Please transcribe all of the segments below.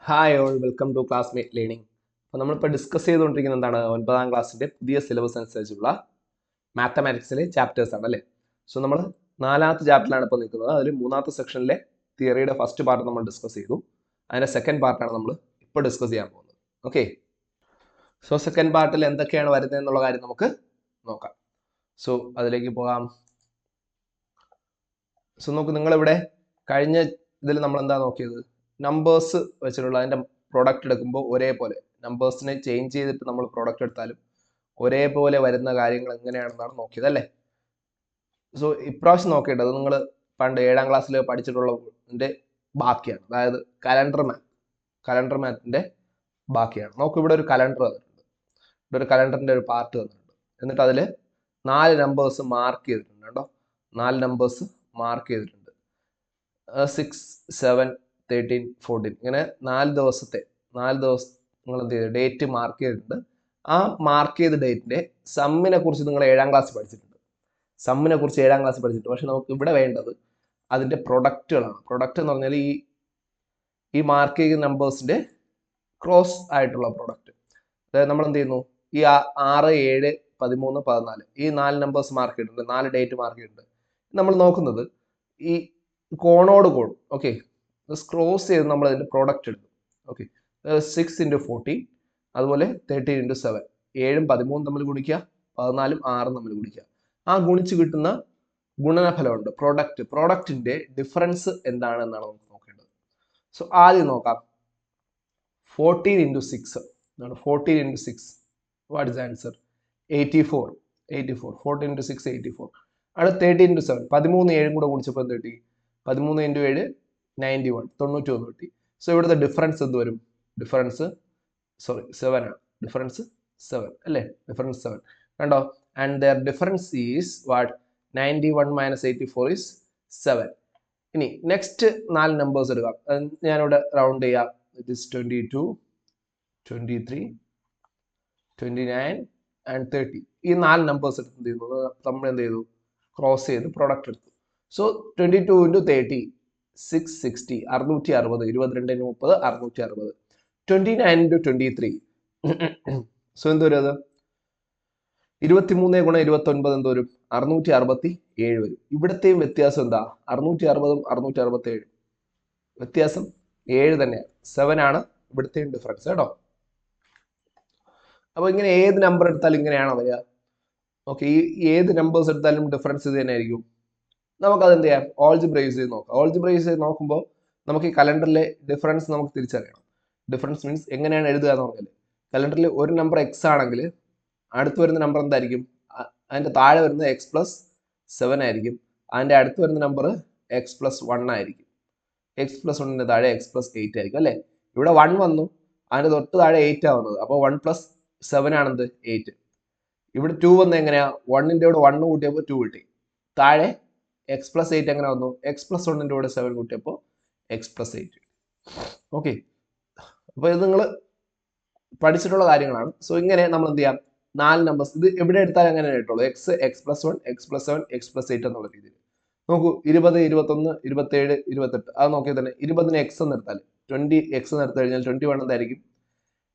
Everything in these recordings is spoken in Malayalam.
Hi all welcome to classmate learning. അപ്പോൾ നമ്മളിപ്പോൾ ഡിസ്കസ് ചെയ്തുകൊണ്ടിരിക്കുന്നത് എന്താണ്, 9ാം ക്ലാസ്സിൻ്റെ പുതിയ സിലബസ് അനുസരിച്ചുള്ള മാത്തമാറ്റിക്സിലെ ചാപ്റ്റേഴ്സ് ആണ് അല്ലേ. സോ നമ്മൾ 4ാമത്തെ ചാപ്റ്ററിലാണ് ഇപ്പോൾ നിൽക്കുന്നത്. അതിൽ 3ാമത്തെ സെക്ഷനിലെ തിയറിയുടെ ഫസ്റ്റ് പാർട്ട് നമ്മൾ ഡിസ്കസ് ചെയ്തു. അതിൻ്റെ സെക്കൻഡ് പാർട്ടാണ് നമ്മൾ ഇപ്പോൾ ഡിസ്കസ് ചെയ്യാൻ പോകുന്നത്. ഓക്കെ, സോ സെക്കൻഡ് പാർട്ടിൽ എന്തൊക്കെയാണ് വരുന്നത് എന്നുള്ള കാര്യം നമുക്ക് നോക്കാം. സോ അതിലേക്ക് പോകാം. സോ നോക്ക്, നിങ്ങളിവിടെ കഴിഞ്ഞ ഇതിൽ നമ്മൾ എന്താ നോക്കിയത്, നമ്പേഴ്സ് വെച്ചിട്ടുള്ള അതിൻ്റെ പ്രോഡക്റ്റ് എടുക്കുമ്പോൾ ഒരേപോലെ നമ്പേഴ്സിനെ ചേഞ്ച് ചെയ്തിട്ട് നമ്മൾ പ്രോഡക്റ്റ് എടുത്താലും ഒരേപോലെ വരുന്ന കാര്യങ്ങൾ എങ്ങനെയാണെന്നാണ് നോക്കിയത് അല്ലേ. സോ ഇപ്രാവശ്യം നോക്കേണ്ടത് നിങ്ങൾ പണ്ട് 7ാം ക്ലാസ്സിൽ പഠിച്ചിട്ടുള്ളതിൻ്റെ ബാക്കിയാണ്, അതായത് കലണ്ടർ മാത്തിൻ്റെ ബാക്കിയാണ്. നമുക്ക് ഇവിടെ ഒരു കലണ്ടർ തന്നിട്ടുണ്ട്, ഇവിടെ ഒരു കലണ്ടറിൻ്റെ ഒരു പാർട്ട് തന്നിട്ടുണ്ട്. എന്നിട്ട് അതിൽ 4 നമ്പേഴ്സ് മാർക്ക് ചെയ്തിട്ടുണ്ട് കേട്ടോ. 4 നമ്പേഴ്സ് മാർക്ക് ചെയ്തിട്ടുണ്ട്, 6, 7, 13, 14 ഇങ്ങനെ 4 ദിവസം നിങ്ങൾ എന്ത് ചെയ്തു, ഡേറ്റ് മാർക്ക് ചെയ്തിട്ടുണ്ട്. ആ മാർക്ക് ചെയ്ത ഡേറ്റിന്റെ സമ്മിനെ കുറിച്ച് നിങ്ങൾ 7ാം ക്ലാസ് പഠിച്ചിട്ടുണ്ട്. പക്ഷെ നമുക്ക് ഇവിടെ വേണ്ടത് അതിന്റെ പ്രൊഡക്റ്റുകളാണ്. പ്രൊഡക്റ്റ് എന്ന് പറഞ്ഞാൽ ഈ മാർക്ക് ചെയ്യുന്ന നമ്പേഴ്സിന്റെ ക്രോസ് ആയിട്ടുള്ള പ്രൊഡക്റ്റ്. അതായത് നമ്മൾ എന്ത് ചെയ്യുന്നു, ഈ 6, 7, 13, 14 ഈ 4 നമ്പേഴ്സ് മാർക്ക് ചെയ്തിട്ടുണ്ട്, 4 ഡേറ്റ് മാർക്ക് ചെയ്തിട്ടുണ്ട്. നമ്മൾ നോക്കുന്നത് ഈ കോണോട് കോൺ. ഓക്കെ, ക്രോസ് ചെയ്ത് നമ്മൾ അതിന്റെ പ്രോഡക്റ്റ് എടുക്കും. ഓക്കെ, 6 × 14 അതുപോലെ 13 × 7 7ഉം 13 തമ്മിൽ ഗുണിക്കുക, 14ഉം 6ഉം തമ്മിൽ ഗുണിക്കുക. ആ ഗുണിച്ച് കിട്ടുന്ന ഗുണനഫലമുണ്ട് പ്രോഡക്റ്റിന്റെ ഡിഫറൻസ് എന്താണ് എന്നാണ് നമുക്ക് നോക്കേണ്ടത്. സോ ആദ്യം നോക്കാം, 14 × 6 എന്താണ്, 14 × 6 വാട്ട് ഇസ് ആൻസർ, 84. 14 × 6 84. അടുത്ത 13 × 7 13 7 കൂടെ ഗുണിച്ചപ്പോൾ എന്ത് കിട്ടി, 13 × 7 91 91 കിട്ടി. സോ ഇവിടുത്തെ ഡിഫറൻസ് എന്ത് വരും, ഡിഫറൻസ് 7 ആണ്. ഡിഫറൻസ് 7 അല്ലേ, ഡിഫറൻസ് 7 കണ്ടോ. And there difference is what, 91 - 84 is 7. ഇനി നെക്സ്റ്റ് 4 നമ്പേഴ്സ് എടുക്കാം. ഞാനിവിടെ റൗണ്ട് ചെയ്യാം. It is 22, 23, 29 and 30. ഈ 4 നമ്പേഴ്സ് എടുത്ത് എന്ത് ചെയ്യുന്നു, നമ്മൾ എന്ത് ചെയ്തു, ക്രോസ് ചെയ്ത് പ്രൊഡക്റ്റ് എടുത്തു. സോ 22 × 30 660, 660, 22 × 30 660. 29 × 23 സോ എന്ത് വരും, അത് 23 × 29 എന്ത് വരും, 667 വരും. ഇവിടത്തെയും വ്യത്യാസം എന്താ, 660ഉം 667 വ്യത്യാസം 7 തന്നെയാണ്, 7 ആണ് ഇവിടത്തെയും ഡിഫറൻസ് കേട്ടോ. അപ്പൊ ഇങ്ങനെ ഏത് നമ്പർ എടുത്താലും ഇങ്ങനെയാണോ വരിക. ഓക്കെ, ഈ ഏത് നമ്പേഴ്സ് എടുത്താലും ഡിഫറൻസ് ഇത് തന്നെ ആയിരിക്കും. നമുക്കത് എന്ത് ചെയ്യാം, ഓൾജിബ്രൈസ് ചെയ്ത് നോക്കാം. ഓൾജിബ്രൈസ് ചെയ്ത് നോക്കുമ്പോൾ നമുക്ക് ഈ കലണ്ടറിലെ ഡിഫറൻസ് നമുക്ക് തിരിച്ചറിയണം. ഡിഫറൻസ് മീൻസ് എങ്ങനെയാണ് എഴുതുക എന്ന് പറഞ്ഞാൽ, കലണ്ടറിൽ ഒരു നമ്പർ എക്സ് ആണെങ്കിൽ അടുത്ത് വരുന്ന നമ്പർ എന്തായിരിക്കും, അതിൻ്റെ താഴെ വരുന്നത് x+7 ആയിരിക്കും. അതിൻ്റെ അടുത്ത് വരുന്ന നമ്പർ x+1 ആയിരിക്കും. x+1ന്റെ താഴെ x+8 ആയിരിക്കും അല്ലേ. ഇവിടെ 1 വന്നു, അതിൻ്റെ തൊട്ട് താഴെ 8 ആവുന്നത്, അപ്പോൾ 1 + 7 ആണെന്ത് 8. ഇവിടെ 2 വന്ന് എങ്ങനെയാ, 1ന്റെ കൂടെ 1 കൂട്ടിയപ്പോൾ 2 കിട്ടി. താഴെ x+8 എങ്ങനെ വന്നു, x+1ന്റെ കൂടെ 7 കൂട്ടിയപ്പോൾ x+8. ഓക്കെ, അപ്പോൾ ഇത് നിങ്ങൾ പഠിച്ചിട്ടുള്ള കാര്യങ്ങളാണ്. സോ ഇങ്ങനെ നമ്മൾ എന്ത് ചെയ്യാം, 4 നമ്പേഴ്സ് ഇത് എവിടെ എടുത്താലും അങ്ങനെ കിട്ടുള്ളൂ, x+1 x+7 x+8 എന്നുള്ള രീതിയിൽ. നോക്കൂ, 20 21 27 28 അത് നോക്കിയാൽ തന്നെ 20ന് x എന്ന് എടുത്താൽ 20x എന്ന് എടുത്തു കഴിഞ്ഞാൽ 21 എന്തായിരിക്കും,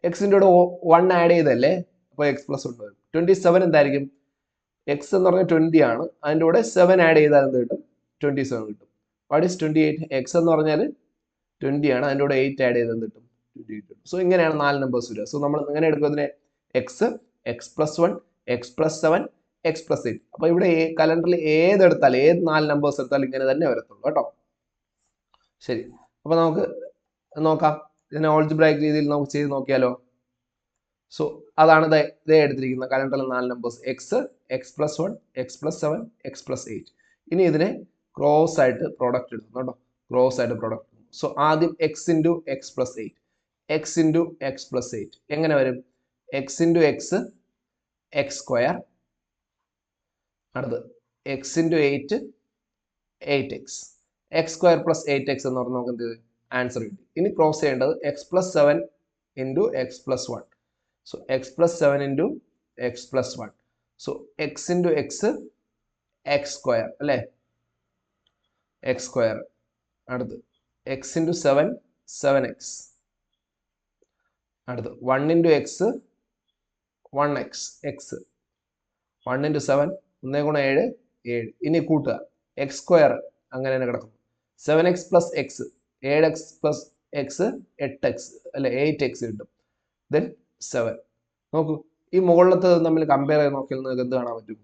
എക്സിൻ്റെ കൂടെ 1 ആഡ് ചെയ്തല്ലേ, അപ്പോൾ x+1 വരും. 27 എന്തായിരിക്കും, x എന്ന് പറഞ്ഞാൽ 20 ആണ്, അതിൻ്റെ കൂടെ 7 ആഡ് ചെയ്താൽ എന്ത് കിട്ടും, 27 കിട്ടും. വാട്ട് ഈസ് 28, x എന്ന് പറഞ്ഞാൽ 20 ആണ്, അതിൻ്റെ കൂടെ 8 ആഡ് ചെയ്താൽ എന്ത് കിട്ടും, 28 കിട്ടും. സോ ഇങ്ങനെയാണ് 4 നമ്പേഴ്സ് വരിക. സോ നമ്മൾ എങ്ങനെ എടുക്കും അതിനെ, x, x+1 x+7 x+8. അപ്പോൾ ഇവിടെ കലണ്ടറിൽ ഏതെടുത്താൽ ഏത് 4 നമ്പേഴ്സ് എടുത്താലും ഇങ്ങനെ തന്നെ വരത്തുള്ളൂ കേട്ടോ. ശരി, അപ്പോൾ നമുക്ക് നോക്കാം, ഇതിനെ ഓൾജിബ്രായിക് രീതിയിൽ നമുക്ക് ചെയ്ത് നോക്കിയാലോ. സോ അതാണ് ഇതേ എടുത്തിരിക്കുന്ന കലണ്ടറിൽ 4 numbers x, x+1 x+7 x+8. ഇനി ഇതിനെ ക്രോസ് ആയിട്ട് പ്രോഡക്റ്റ് എടുക്കും കേട്ടോ, ക്രോസ് ആയിട്ട് പ്രോഡക്റ്റ്. സോ ആദ്യം x × x+8, x × x+8 എങ്ങനെ വരും, x × x x², അടുത്ത് x × 8 8x, x² + 8x എന്ന് പറഞ്ഞാൽ നമുക്ക് എന്ത് ആൻസർ കിട്ടി. ഇനി ക്രോസ് ചെയ്യേണ്ടത് x+7 × x+1. So x+7 × x+1. So x × x x² അല്ലേ, x². അടുത്ത് x × 7 7x, അടുത്ത് 1 into X 1x X 1 into 7 1 ഗുണം 7 7. ഇനി കൂട്ടുക എക്സ് സ്ക്വയർ അങ്ങനെ തന്നെ കിടക്കും 7x plus X 7x plus X 8x അല്ലെ 8x കിട്ടും. ദെൻ 7. നോക്കൂ ഈ മുകളിലത്തെ തമ്മിൽ കമ്പയർ ചെയ്ത് നോക്കിയാൽ നിങ്ങൾക്ക് എന്ത് കാണാൻ പറ്റും?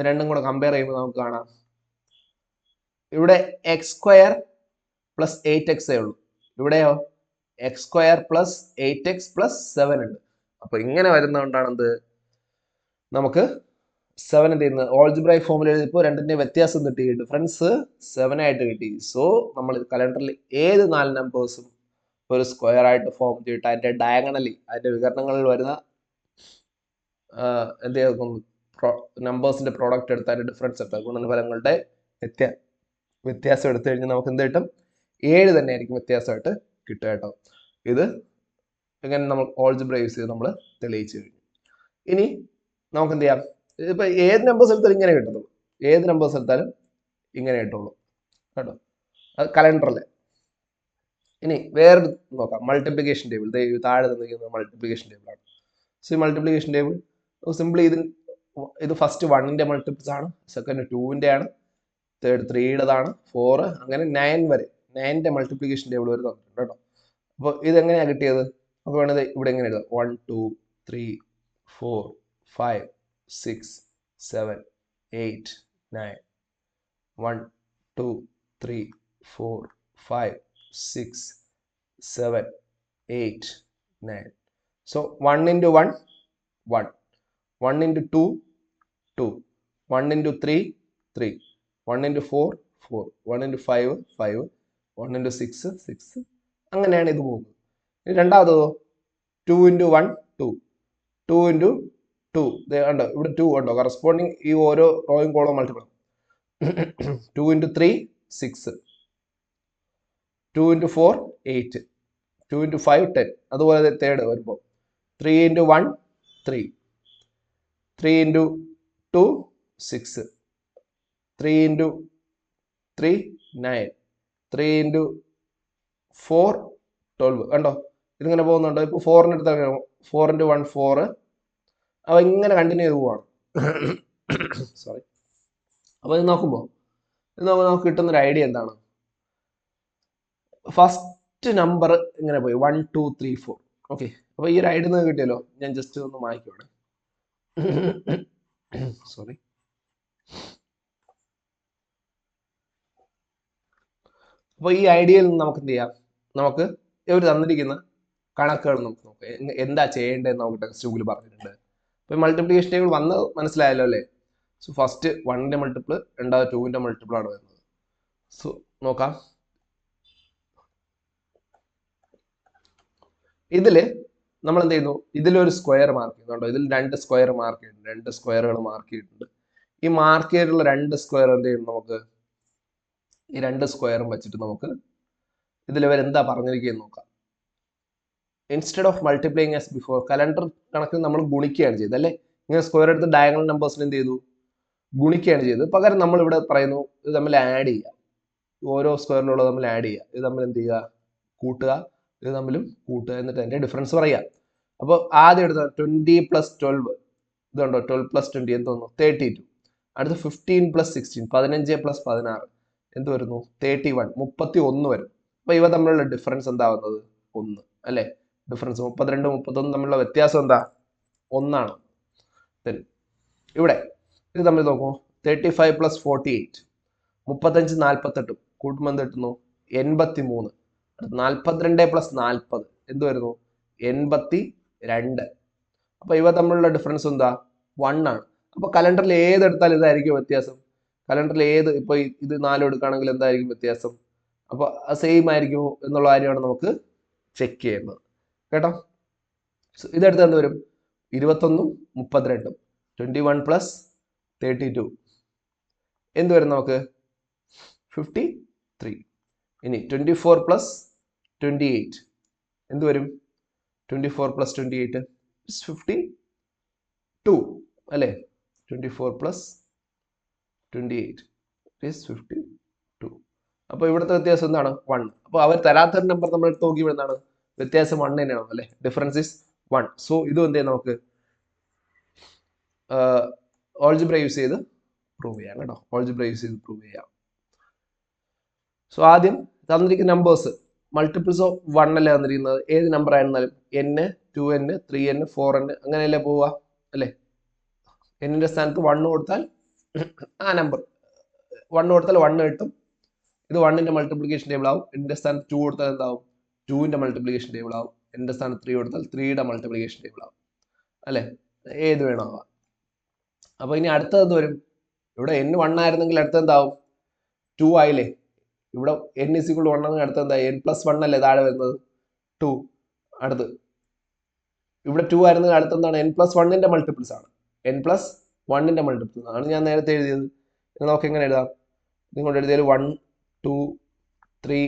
രണ്ടും കൂടെ കമ്പയർ ചെയ്യുമ്പോൾ നമുക്ക് കാണാം ഇവിടെ എക്സ് സ്ക്വയർ പ്ലസ് 8x ഉള്ളൂ. ഇവിടെയോ X square plus 8x plus 7 ഉണ്ട്. അപ്പൊ ഇങ്ങനെ വരുന്നതുകൊണ്ടാണ് എന്ത് നമുക്ക് 7 എന്ത് ചെയ്യുന്നത് ഓൾജിബ്രൈക് ഫോമിൽ എഴുതിയപ്പോൾ രണ്ടിന്റെ വ്യത്യാസം കിട്ടി, ഡിഫറൻസ് 7 ആയിട്ട് കിട്ടി. സോ നമ്മൾ കലണ്ടറിൽ ഏത് 4 നമ്പേഴ്സും ഒരു സ്ക്വയർ ആയിട്ട് ഫോം ചെയ്തിട്ട് അതിന്റെ ഡയഗണലി അതിന്റെ വികരണങ്ങളിൽ വരുന്ന എന്ത് ചെയ്യും നമ്പേഴ്സിന്റെ പ്രോഡക്റ്റ് എടുത്ത് അതിന്റെ ഡിഫറൻസ് എടുത്താൽ ഗുണനഫലങ്ങളുടെ വ്യത്യാസം എടുത്തു കഴിഞ്ഞാൽ നമുക്ക് എന്ത് കിട്ടും? 7 തന്നെ ആയിരിക്കും വ്യത്യാസമായിട്ട് കിട്ടുക കേട്ടോ. ഇത് ഇങ്ങനെ നമ്മൾ ഓൾജിബ്ര യൂസ് ചെയ്ത് നമ്മൾ തെളിയിച്ചു കഴിഞ്ഞു. ഇനി നമുക്ക് എന്ത് ചെയ്യാം? ഇപ്പൊ ഏത് നമ്പേഴ്സ് എടുത്താലും ഇങ്ങനെ കിട്ടത്തുള്ളൂ, ഏത് നമ്പേഴ്സ് എടുത്താലും ഇങ്ങനെ കിട്ടുള്ളൂ കേട്ടോ, അത് കലണ്ടറിലെ. ഇനി വേറെ നോക്കാം, മൾട്ടിപ്ലിക്കേഷൻ ടേബിൾ. താഴെ തന്നിരിക്കുന്നത് മൾട്ടിപ്ലിക്കേഷൻ ടേബിൾ ആണ്. സോ ഈ മൾട്ടിപ്ലിക്കേഷൻ ടേബിൾ സിംപ്ലി ഇത് ഫസ്റ്റ് 1ന്റെ മൾട്ടിപ്പിൾസ് ആണ്, സെക്കൻഡ് 2ന്റെ ആണ്, തേർഡ് 3യുടേതാണ്, 4 അങ്ങനെ 9 വരെ 9ന്റെ മൾട്ടിപ്ലിക്കേഷൻ ടേബിൾ വരെ തന്നിട്ടുണ്ട് കേട്ടോ. അപ്പോൾ ഇതെങ്ങനെയാണ് കിട്ടിയത്? നമുക്ക് വേണത് ഇവിടെ എങ്ങനെ എഴുതാം? 1 2 3 4 5 6 7 8 9 1 2 3 4 5 6 7 8 9. So 1 into 1 1, 1 into 2 2, 1 into 3 3, 1 into 4 4, 1 into 5 5, 1 into 6 6. അങ്ങനെയാണ് ഇത് പോകുന്നത്. രണ്ടാമതോ 2 into 1 2, 2 into 2 ഉണ്ടോ ഇവിടെ 2 ഉണ്ടോ, കറസ്പോണ്ടിങ് ഈ ഓരോ റോയും column multiple. 2 into 3 6, 2 into 4 8, 2 into 5 10. അതുപോലെ തേർഡ് വരുമ്പോൾ 3 into 1 3, 3 into 2 6, 3 into 3 9, 3 into 4 12. കണ്ടോ ഇതിങ്ങനെ പോകുന്നുണ്ടോ? ഇപ്പോൾ 4ന്റെ അടുത്ത് 4 into 1 4. അപ്പോൾ ഇങ്ങനെ കണ്ടിന്യൂ ചെയ്ത് പോവാണ്. സോറി. അപ്പോൾ ഇത് നോക്കുമ്പോൾ നമുക്ക് കിട്ടുന്നൊരു ഐഡിയ എന്താണ്? ഫസ്റ്റ് നമ്പർ ഇങ്ങനെ പോയി 1 2 3 4. ഓക്കെ, അപ്പോൾ ഈ ഒരു ഐഡിയ നിങ്ങൾക്ക് കിട്ടിയല്ലോ. ഞാൻ ജസ്റ്റ് ഒന്ന് മായ്ക്കുവാണ്. സോറി. അപ്പോൾ ഈ ഐഡിയയിൽ നിന്ന് നമുക്ക് എന്ത് ചെയ്യാം? നമുക്ക് ഇവർ തന്നിരിക്കുന്ന കണക്കുകൾ നമുക്ക് നോക്കാം, എന്താ ചെയ്യേണ്ടതെന്ന് നമുക്ക് ടെക്സ്റ്റ് ബുക്കിൽ പറഞ്ഞിട്ടുണ്ട്. അപ്പോൾ മൾട്ടിപ്ലിക്കേഷൻ ടേബിൾ വന്ന് മനസ്സിലായല്ലോ അല്ലേ? സോ ഫസ്റ്റ് 1ന്റെ മൾട്ടിപ്പിൾ, രണ്ടാമത് 2ന്റെ മൾട്ടിപ്പിൾ ആണ് വരുന്നത്. സോ നോക്കാം, ഇതില് നമ്മൾ എന്ത് ചെയ്യുന്നു? ഇതിലൊരു സ്ക്വയർ മാർക്ക് ചെയ്യുന്നുണ്ടോ? ഇതിൽ 2 സ്ക്വയർ മാർക്ക് ചെയ്തിട്ടുണ്ട്, 2 സ്ക്വയറുകൾ മാർക്ക് ചെയ്തിട്ടുണ്ട്. ഈ മാർക്ക് ചെയ്തിട്ടുള്ള 2 സ്ക്വയർ എന്ത് ചെയ്യും? നമുക്ക് ഈ 2 സ്ക്വയറും വെച്ചിട്ട് നമുക്ക് ഇതിൽ ഇവർ എന്താ പറഞ്ഞിരിക്കുന്നത് നോക്കാം. Instead of multiplying as before, calendar കണക്കിൽ നമ്മൾ ഗുണിക്കുകയാണ് ചെയ്തത് അല്ലേ? ഇങ്ങനെ സ്ക്വയർ എടുത്ത് ഡയഗണൽ നമ്പേഴ്സിന് എന്ത് ചെയ്തു? ഗുണിക്കുകയാണ് ചെയ്തത്. പകരം നമ്മൾ ഇവിടെ പറയുന്നു ഇത് തമ്മിൽ ആഡ് ചെയ്യുക, ഓരോ സ്ക്വയറിലുള്ളത് തമ്മിൽ ആഡ് ചെയ്യുക, ഇത് തമ്മിൽ എന്ത് ചെയ്യുക? കൂട്ടുക, ഇത് തമ്മിലും കൂട്ടുക, എന്നിട്ട് അതിന്റെ ഡിഫറൻസ് പറയുക. അപ്പോൾ ആദ്യം എടുത്ത 20 + 12 ഇതുണ്ടോ, 12 + 20 എന്ത് തോന്നുന്നു? 32. അടുത്ത് 15 + 16 15 + 16 എന്ത് വരുന്നു? 31 31 വരും. അപ്പൊ ഇവ തമ്മിലുള്ള ഡിഫറൻസ് എന്താവുന്നത്? 1 അല്ലെ? ഡിഫറൻസ് 32 31 തമ്മിലുള്ള വ്യത്യാസം എന്താ? 1 ആണ്. ഇവിടെ ഇത് തമ്മിൽ നോക്കൂ, 35 + 48 35 48 കൂട്ടുമ്പോൾ എന്ത് കിട്ടുന്നു? 83. 42 + 40 എന്ത് വരുന്നു? 82. അപ്പൊ ഇവ തമ്മിലുള്ള ഡിഫറൻസ് എന്താ? 1 ആണ്. അപ്പൊ കലണ്ടറിൽ ഏതെടുത്താൽ ഇതായിരിക്കും വ്യത്യാസം. കലണ്ടറിൽ ഏത്, ഇപ്പൊ ഇത് 4 എടുക്കുകയാണെങ്കിൽ എന്തായിരിക്കും വ്യത്യാസം? അപ്പൊ സെയിം ആയിരിക്കുമോ എന്നുള്ള കാര്യമാണ് നമുക്ക് ചെക്ക് ചെയ്യുന്നത് കേട്ടോ. ഇതെടുത്ത് എന്ത് വരും? 21 32, 21 + 32 എന്ത് വരും നമുക്ക്? 53. ഇനി 24 + 28 എന്ത് വരും? 24 + 28 52 അല്ലേ? 24 + 28 52. അപ്പോൾ ഇവിടുത്തെ വ്യത്യാസം എന്താണ്? 1. അപ്പോൾ അവർ തരാത്തൊരു നമ്പർ നമ്മൾ എടുത്ത് നോക്കി എന്താണ്? വ്യത്യാസം 1 തന്നെയാണോ അല്ലേ? Difference is 1. സോ ഇതും എന്ത് ചെയ്യാം നമുക്ക് ഓൾജിബ്ര യൂസ് ചെയ്ത് പ്രൂവ് ചെയ്യാം കേട്ടോ. ഓൾജിബ്ര യൂസ് ചെയ്ത് പ്രൂവ് ചെയ്യാം. സോ ആദ്യം തന്നിരിക്കുന്ന നമ്പേഴ്സ് മൾട്ടിപ്പിൾസ് ഓഫ് 1 അല്ലേ തന്നിരിക്കുന്നത്. ഏത് നമ്പർ ആയിരുന്നാലും n 2n 3n 4n അങ്ങനെയല്ലേ പോവുക അല്ലേ? എന്നിന്റെ സ്ഥാനത്ത് 1 കൊടുത്താൽ ആ നമ്പർ 1 കൊടുത്താൽ 1 കിട്ടും. ഇത് 1ന്റെ മൾട്ടിപ്ലിക്കേഷൻ ടേബിൾ ആവും. എന്നിന്റെ സ്ഥാനത്ത് 2 കൊടുത്താൽ എന്താവും? 2ന്റെ മൾട്ടിപ്ലിക്കേഷൻ ടേബിൾ ആവും. എന്നിന്റെ സ്ഥാനത്ത് 3 കൊടുത്താൽ 3യുടെ മൾട്ടിപ്ലിക്കേഷൻ ടേബിൾ ആവും അല്ലേ? ഏത് വേണോ ആവാം. അപ്പൊ ഇനി അടുത്തത് എന്ത് വരും? ഇവിടെ n 1 ആയിരുന്നെങ്കിൽ അടുത്ത എന്താവും? 2 ആയില്ലേ? ഇവിടെ n = 1 ആണെങ്കിൽ അടുത്ത എന്താ? n+1 അല്ലേ താഴെ വരുന്നത്? 2. അടുത്ത് ഇവിടെ 2 ആയിരുന്നെങ്കിൽ അടുത്ത എന്താണ്? n+1ന്റെ മൾട്ടിപ്പിൾസ് ആണ്. n+1ന്റെ മൾട്ടിപ്പിൾസ് ആണ് ഞാൻ നേരത്തെ എഴുതിയത്. നമുക്ക് എങ്ങനെ എഴുതാം? നിങ്ങളുടെ എഴുതിയാൽ 1 2 3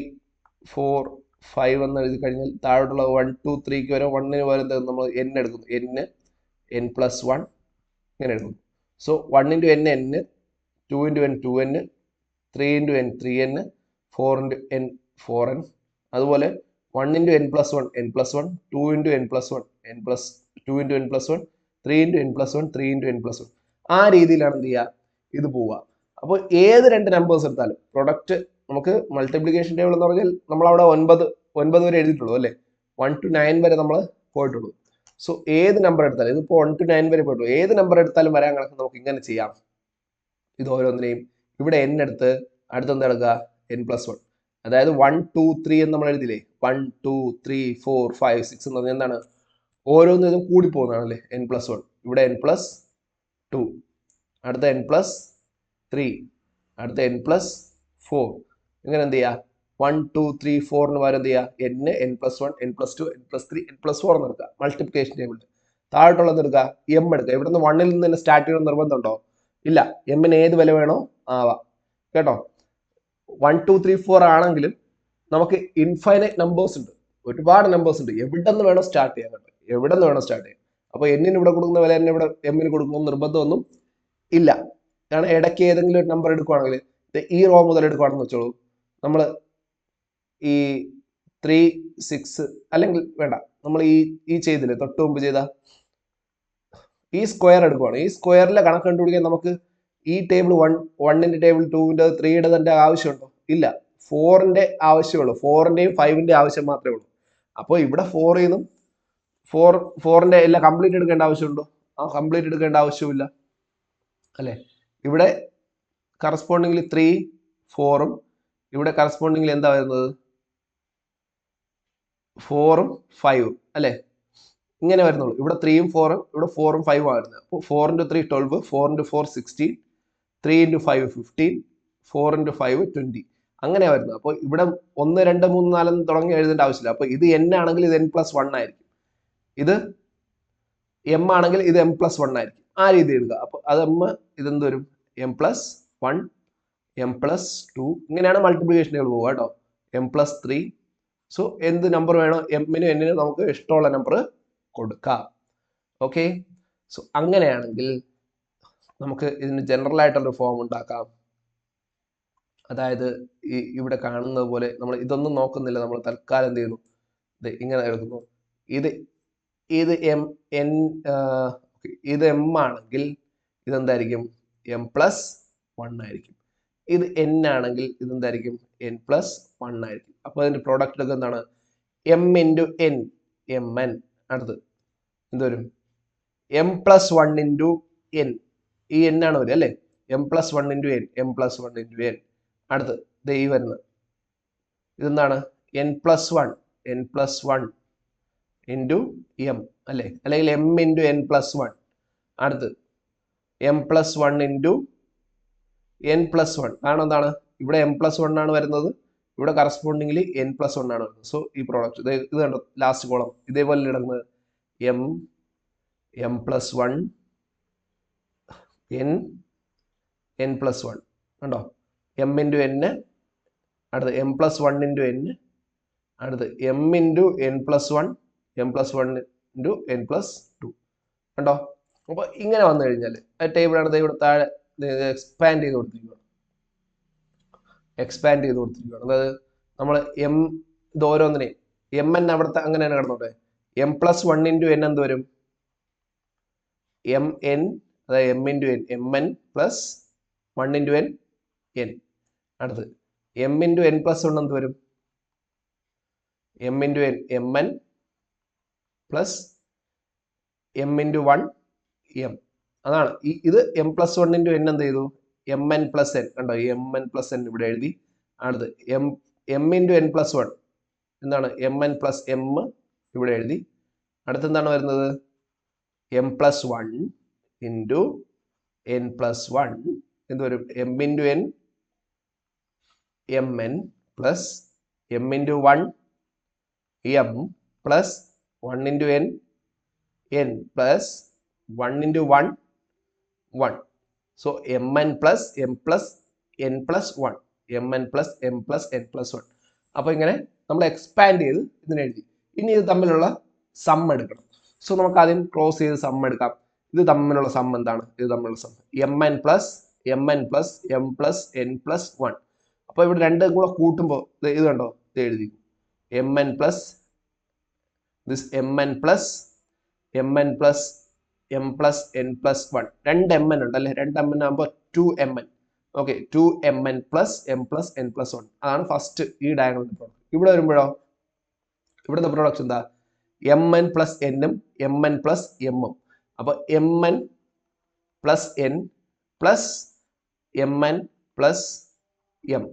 4 5 എന്ന് എഴുതി കഴിഞ്ഞാൽ താഴോട്ടുള്ള 1 2 3ക്ക് വരെ 1ന് വരെ നമ്മൾ n എടുക്കുന്നു. n+1 ഇങ്ങനെ എടുക്കുന്നു. So 1 × n n, 2 × n 2n, 3 × n 3n, 4 × n 4n. അതുപോലെ 1 × n+1 n+1, 2 × n+1 2 × n+1, 3 × n+1 3 × n+1. ആ രീതിയിലാണ് എന്ത് ചെയ്യുക ഇത് പോവുക. അപ്പോൾ ഏത് രണ്ട് നമ്പേഴ്സ് എടുത്താലും പ്രൊഡക്റ്റ് നമുക്ക് മൾട്ടിപ്ലിക്കേഷൻ ടേബിൾ എന്ന് പറഞ്ഞാൽ നമ്മളവിടെ 9 വരെ എഴുതിയിട്ടുള്ളൂ അല്ലേ? 1 to 9 വരെ നമ്മൾ പോയിട്ടുള്ളൂ. സോ ഏത് നമ്പർ എടുത്താലും ഇതിപ്പോൾ 1 to 9 വരെ പോയിട്ടുള്ളൂ. ഏത് നമ്പർ എടുത്താലും വരാൻ കണക്ക് നമുക്ക് ഇങ്ങനെ ചെയ്യാം. ഇത് ഓരോന്നിനെയും ഇവിടെ n എടുത്ത് അടുത്ത് എന്താ എടുക്കുക? n+1. അതായത് 1 2 3 എന്ന് നമ്മൾ എഴുതിയില്ലേ? 1 2 3 4 5 6 എന്ന് പറഞ്ഞാൽ എന്താണ്? ഓരോന്നും ഇതും കൂടി പോകുന്നതാണ് അല്ലേ? n+1. ഇവിടെ n+2, അടുത്ത n+3, അടുത്ത n+4. ഇങ്ങനെ എന്ത് ചെയ്യുക? 1 2 3 4 ന് പകരം എന്ത് ചെയ്യുക? n+1 n+2 n+3 n+4 എന്ന് എടുക്കുക. മൾട്ടിപ്ലിക്കേഷൻ ടേബിളിൽ താഴോട്ടുള്ളത് എടുക്കുക, m എടുക്കുക. ഇവിടുന്ന് 1ൽ നിന്ന് തന്നെ സ്റ്റാർട്ട് ചെയ്യണം നിർബന്ധമുണ്ടോ? ഇല്ല. എമ്മിന് ഏത് വില വേണോ ആവാം കേട്ടോ. 1 2 3 4 ആണെങ്കിലും നമുക്ക് ഇൻഫൈനൈറ്റ് നമ്പേഴ്സ് ഉണ്ട്, ഒരുപാട് നമ്പേഴ്സ് ഉണ്ട്. എവിടെ നിന്ന് വേണോ സ്റ്റാർട്ട് ചെയ്യാൻ കേട്ടോ, എവിടെ നിന്ന് വേണോ സ്റ്റാർട്ട് ചെയ്യാം. അപ്പോൾ എന്നിന് ഇവിടെ കൊടുക്കുന്ന വില തന്നെ ഇവിടെ എമ്മിന് കൊടുക്കുന്ന നിർബന്ധമൊന്നും ഇല്ല. കാരണം ഇടയ്ക്ക് ഏതെങ്കിലും ഒരു നമ്പർ എടുക്കുവാണെങ്കിൽ ഈ റോ മുതൽ എടുക്കുവാണെന്ന് വെച്ചോളൂ. നമ്മൾ ഈ 3 6 അല്ലെങ്കിൽ വേണ്ട, നമ്മൾ ഈ ചെയ്തില്ലേ തൊട്ട് മുമ്പ് ചെയ്ത ഈ സ്ക്വയർ എടുക്കുവാണ്. ഈ സ്ക്വയറിലെ കണക്ക് കണ്ടുപിടിക്കാൻ നമുക്ക് ഈ ടേബിൾ 1ന്റെ ടേബിൾ 2ന്റെ 3യുടെ തന്നെ ആവശ്യമുണ്ടോ? ഇല്ല. 4ന്റെ ആവശ്യമുള്ളൂ. 4ന്റെയും 5ന്റെ ആവശ്യം മാത്രമേ ഉള്ളൂ. അപ്പോൾ ഇവിടെ 4ൽ നിന്നും 4ന്റെ എല്ലാം കംപ്ലീറ്റ് എടുക്കേണ്ട ആവശ്യമുണ്ടോ? ആ കംപ്ലീറ്റ് എടുക്കേണ്ട ആവശ്യമില്ല അല്ലേ? ഇവിടെ കറസ്പോണ്ടിങ്ങിൽ 3 4ഉം ഇവിടെ കറസ്പോണ്ടിങ്ങിൽ എന്താ വരുന്നത്? 4ഉം 5ഉം അല്ലേ? ഇങ്ങനെ വരുന്നുള്ളൂ. ഇവിടെ 3ഉം 4ഉം ഇവിടെ 4ഉം 5ഉം ആയിരുന്നു. അപ്പോൾ 4 × 3 12, 4 × 4 16, 3 × 5 15, 4 × 5 20 അങ്ങനെ വരുന്നത്. അപ്പോൾ ഇവിടെ 1 2 3 4 എന്ന് തുടങ്ങി എഴുതേണ്ട ആവശ്യമില്ല. അപ്പോൾ ഇത് n ആണെങ്കിൽ ഇത് n+1 ആയിരിക്കും. ഇത് m ആണെങ്കിൽ ഇത് m+1 ആയിരിക്കും. ആ രീതി എഴുതുക. അപ്പോൾ അത് m, ഇതെന്ത് വരും? m+1 m+2 ഇങ്ങനെയാണ് മൾട്ടിപ്ലിക്കേഷൻ ടേബിൾ പോവുക കേട്ടോ. m+3. സോ എന്ത് നമ്പർ വേണോ എമ്മിനും എന്നിനും നമുക്ക് ഇഷ്ടമുള്ള നമ്പർ കൊടുക്കാം. ഓക്കെ. സോ അങ്ങനെയാണെങ്കിൽ നമുക്ക് ഇതിന് ജനറൽ ആയിട്ടുള്ളൊരു ഫോം ഉണ്ടാക്കാം. അതായത് ഇവിടെ കാണുന്നത് പോലെ നമ്മൾ ഇതൊന്നും നോക്കുന്നില്ല, നമ്മൾ തൽക്കാലം എന്ത് ചെയ്യുന്നു, ഇങ്ങനെ എടുക്കുന്നു. ഇത് m ആണെങ്കിൽ ഇതെന്തായിരിക്കും? m+1 ആയിരിക്കും. ഇത് n ആണെങ്കിൽ ഇതെന്തായിരിക്കും? n+1 ആയിരിക്കും. അപ്പോൾ അതിന്റെ പ്രോഡക്റ്റ് ഒക്കെ എന്താണ്? m × n mn. അടുത്ത് എന്തുവരും? m+1 × n. ഈ n ആണ് വരിക അല്ലേ? m+1 × n m+1 × n. അടുത്ത് ഈ വരുന്നത് ഇതെന്താണ്? n+1 × m അല്ലേ? അല്ലെങ്കിൽ m × n+1. അടുത്ത് m+1 × n+1. കാരണം എന്താണ്? ഇവിടെ m+1 ആണ് വരുന്നത്, ഇവിടെ കറസ്പോണ്ടിങ്ങിൽ n+1 ആണ് വരുന്നത്. സോ ഈ പ്രോഡക്റ്റ് ഇത് കണ്ടോ, ലാസ്റ്റ് കോളം ഇതേപോലെ കിടക്കുന്നത് m+1 n+1 കണ്ടോ? m × n, അടുത്ത് m+1 × n, അടുത്ത് m × n+1 m+1 × n+2 കണ്ടോ? അപ്പോൾ ഇങ്ങനെ വന്നു കഴിഞ്ഞാൽ ടേബിളാണ് ഇവിടെ താഴെ എക്സ്പാൻഡ് ചെയ്ത് കൊടുത്തിരിക്കുകയാണ്. അതായത് നമ്മൾ ഇത് ഓരോന്നിനെയും എം എൻ അവിടുത്തെ അങ്ങനെ തന്നെ കിടന്നോട്ടെ. M plus one into N എന്ത് വരും? എം എൻ, അതായത് M into N, M N plus one into N, N. അടുത്ത് M into N plus one എന്ത് വരും? M into N, M N plus M into one, M. അതാണ് ഇത് M plus one into N എന്ത് ചെയ്തു? M N plus N. കണ്ടോ, എം എൻ പ്ലസ് എൻ ഇവിടെ എഴുതി. അടുത്ത് M into N plus one എന്താണ്? എം എൻ പ്ലസ് എം ഇവിടെ എഴുതി. അടുത്ത് എന്താണ് വരുന്നത്? M plus one into N plus one എന്ത് വരും? M into N, M N plus M into one, M plus one into N, N plus one into one, one. So M N plus M plus N plus one, M N plus M plus N plus one. അപ്പോൾ ഇങ്ങനെ നമ്മൾ എക്സ്പാൻഡ് ചെയ്ത് ഇതിനെ എഴുതി. ഇനി ഇത് തമ്മിലുള്ള സം എടുക്കണം. സോ നമുക്ക് ആദ്യം ക്ലോസ് ചെയ്ത് സം എടുക്കാം. ഇത് തമ്മിലുള്ള സം എന്താണ്? ഇത് തമ്മിലുള്ള sum M N plus M N plus M plus N plus one. അപ്പോൾ ഇവിടെ രണ്ടും കൂടെ കൂട്ടുമ്പോൾ ഇത് കണ്ടോ, ഇത് എഴുതി M N plus this M N plus M N plus M plus N plus one. രണ്ട് എം എൻ ഉണ്ട് അല്ലേ? രണ്ട് എം എൻ ആകുമ്പോൾ two M N. Okay, two M N plus M plus N plus one. അതാണ് ഫസ്റ്റ് ഈ ഡയഗണൽ പ്രോഡക്റ്റ്. ഇവിടെ വരുമ്പോഴോ ഇവിടുത്തെ പ്രോഡക്റ്റ് എന്താ? എം എൻ പ്ലസ് എന്നും എം എൻ പ്ലസ് എമ്മും. അപ്പോൾ M N plus N plus M N plus M.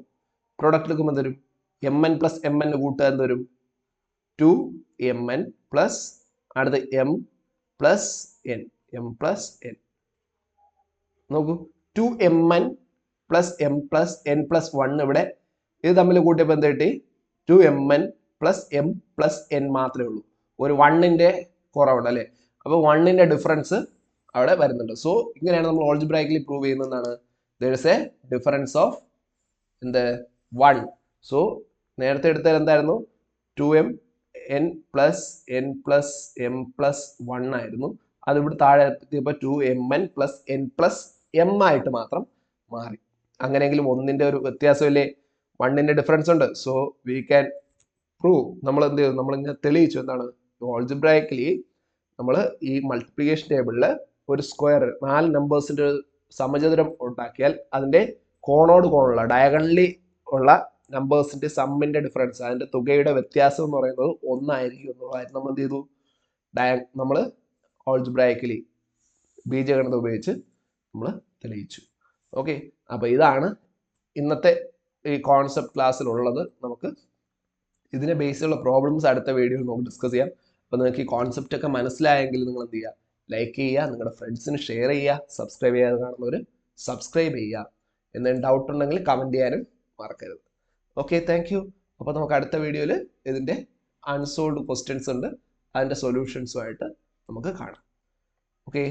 Product എടുക്കുമ്പോൾ തരും M N plus M N കൂട്ടുക എന്ത് വരും? ടു എം എൻ പ്ലസ് അടുത്ത് M plus N, M plus N. നോക്കൂ, two M N plus M plus N plus one. ഇവിടെ ഇത് തമ്മിൽ കൂട്ടിയപ്പോൾ എന്ത് കിട്ടി? Two M N plus M plus N മാത്രമേ ഉള്ളൂ. ഒരു വണ്ണിൻ്റെ കുറവുണ്ട് അല്ലേ? അപ്പോൾ വണ്ണിൻ്റെ ഡിഫറൻസ് അവിടെ വരുന്നുണ്ട്. സോ ഇങ്ങനെയാണ് നമ്മൾ ഓൾജിബ്രായിക്കലി പ്രൂവ് ചെയ്യുന്നതാണ്. There is a difference of എന്ത്? വൺ. സോ നേരത്തെ എടുത്തത് എന്തായിരുന്നു? Two M N plus N plus M plus one ആയിരുന്നു. അത് ഇവിടെ താഴെ എത്തിയപ്പോൾ two M N plus N plus M ആയിട്ട് മാത്രം മാറി. അങ്ങനെയെങ്കിലും ഒന്നിൻ്റെ ഒരു വ്യത്യാസമില്ലേ? വണ്ണിൻ്റെ ഡിഫറൻസ് ഉണ്ട്. So we can prove. നമ്മൾ എന്ത് ചെയ്തു? നമ്മളിങ്ങനെ തെളിയിച്ചു. എന്താണ്? ഓൾജിബ്രായിക്കലി നമ്മൾ ഈ മൾട്ടിപ്ലിക്കേഷൻ ടേബിളിൽ ഒരു സ്ക്വയർ 4 നമ്പേഴ്സിൻ്റെ സമചതുരം ഉണ്ടാക്കിയാൽ അതിൻ്റെ കോണോട് കോണുള്ള ഡയഗണലി ഉള്ള നമ്പേഴ്സിന്റെ സമ്മിന്റെ ഡിഫറൻസ്, അതിന്റെ തുകയുടെ വ്യത്യാസം എന്ന് പറയുന്നത് ഒന്നായിരിക്കും എന്നുള്ളതായിരുന്നു നമ്മൾ എന്ത് ചെയ്തു? നമ്മൾ ഓൾജിബ്രായിക്കലി ബീജഗണിതം ഉപയോഗിച്ച് നമ്മൾ തെളിയിച്ചു. ഓക്കെ, അപ്പോൾ ഇതാണ് ഇന്നത്തെ ഈ കോൺസെപ്റ്റ് ക്ലാസ്സിലുള്ളത്. നമുക്ക് ഇതിനെ ബേസിലുള്ള പ്രോബ്ലംസ് അടുത്ത വീഡിയോയിൽ നമുക്ക് ഡിസ്കസ് ചെയ്യാം. അപ്പോൾ നിങ്ങൾക്ക് ഈ കോൺസെപ്റ്റ് ഒക്കെ മനസ്സിലായെങ്കിൽ നിങ്ങൾ എന്ത് ചെയ്യുക? ലൈക്ക് ചെയ്യുക, നിങ്ങളുടെ ഫ്രണ്ട്സിന് ഷെയർ ചെയ്യുക, സബ്സ്ക്രൈബ് ചെയ്യാതെ കാണുന്നവർ സബ്സ്ക്രൈബ് ചെയ്യുക. എന്തെങ്കിലും ഡൗട്ട് ഉണ്ടെങ്കിൽ കമൻറ്റ് ചെയ്യാനും മറക്കരുത്. Okay, thank you. അപ്പോൾ നമുക്ക് അടുത്ത വീഡിയോയിൽ ഇതിൻ്റെ അൺസോൾവ്ഡ് ക്വസ്റ്റ്യൻസ് ഉണ്ട്, അതിൻ്റെ സൊല്യൂഷൻസുമായിട്ട് നമുക്ക് കാണാം. ഓക്കെ.